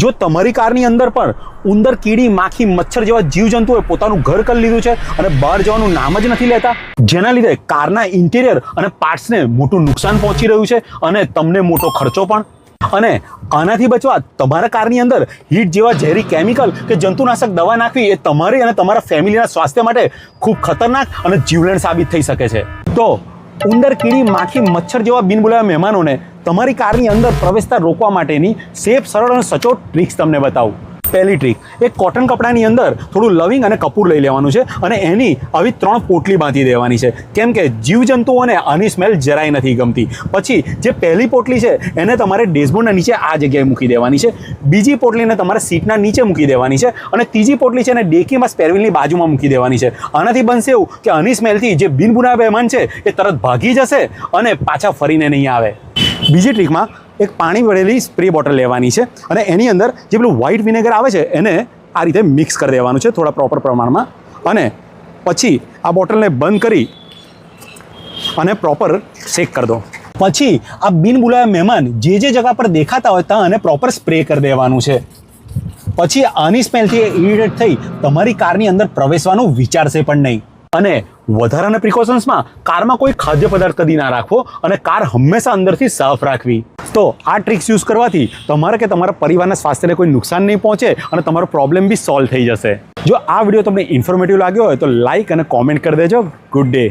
જો તમારી કારની અંદર પણ ઉંદર, કીડી, માખી, મચ્છર જેવા જીવજંતુઓએ પોતાનું ઘર કરી લીધું છે અને બહાર જવાનું નામ જ નથી લેતા, જેના લીધે કારના ઇન્ટિરિયર અને પાર્ટ્સને મોટું નુકસાન પહોંચી રહ્યું છે અને તમને મોટો ખર્ચો પણ, અને આનાથી બચવા તમારા કારની અંદર હીટ જેવા ઝેરી કેમિકલ કે જંતુનાશક દવા નાખવી એ તમારી અને તમારા ફેમિલીના સ્વાસ્થ્ય માટે ખૂબ ખતરનાક અને જીવલેણ સાબિત થઈ શકે છે. તો ઉંદર, કીડી, માખી, મચ્છર જેવા બિનબોલાયા મહેમાનોને તમારી કારની અંદર પ્રવેશતા રોકવા માટેની સેફ, સરળ અને સચોટ ટ્રિક્સ તમને બતાવું. પહેલી ટ્રીક, એક કોટન કપડાની અંદર થોડું લવિંગ અને કપૂર લઈ લેવાનું છે અને એની આવી 3 પોટલી બાંધી દેવાની છે, કેમ કે જીવજંતુઓને આની સ્મેલ જરાય નથી ગમતી. પછી જે પહેલી પોટલી છે એને તમારે ડેશબોર્ડના નીચે આ જગ્યાએ મૂકી દેવાની છે, બીજી પોટલીને તમારે સીટના નીચે મૂકી દેવાની છે અને ત્રીજી પોટલી છે એને ડેકીમાં સ્પેરવ્હીલની બાજુમાં મૂકી દેવાની છે. આનાથી બનશે એવું કે આની સ્મેલથી જે બિનબુનાયા મહેમાન છે એ તરત ભાગી જશે અને પાછા ફરીને નહીં આવે. બીજી ટ્રીકમાં એક પાણી ભરેલી સ્પ્રે બોટલ લેવાની છે અને એની અંદર જે પેલું વ્હાઇટ વિનેગર આવે છે એને આ રીતે મિક્સ કરી દેવાનું છે થોડા પ્રોપર પ્રમાણમાં, અને પછી આ બોટલને બંધ કરી અને પ્રોપર શેક કરી દો. પછી આ બિનબુલાયા મહેમાન જે જગ્યા પર દેખાતા હોય ત્યાં અને પ્રોપર સ્પ્રે કરી દેવાનું છે. પછી આની સ્મેલથી ઇરિટેટ થઈ તમારી કારની અંદર પ્રવેશવાનું વિચારશે પણ નહીં. અને વધારાના પ્રિકોશન્સમાં કારમાં કોઈ ખાદ્ય પદાર્થ કદી ના રાખવો અને કાર હંમેશા અંદરથી સાફ રાખવી. તો આ ટ્રિક્સ યુઝ કરવાથી તમારા કે તમારા પરિવારના સ્વાસ્થ્યને કોઈ નુકસાન નહીં પહોંચે અને તમારો પ્રોબ્લેમ બી સોલ્વ થઈ જશે. જો આ વિડીયો તમને ઇન્ફોર્મેટિવ લાગ્યો હોય તો લાઇક અને કોમેન્ટ કરી દેજો. Good day.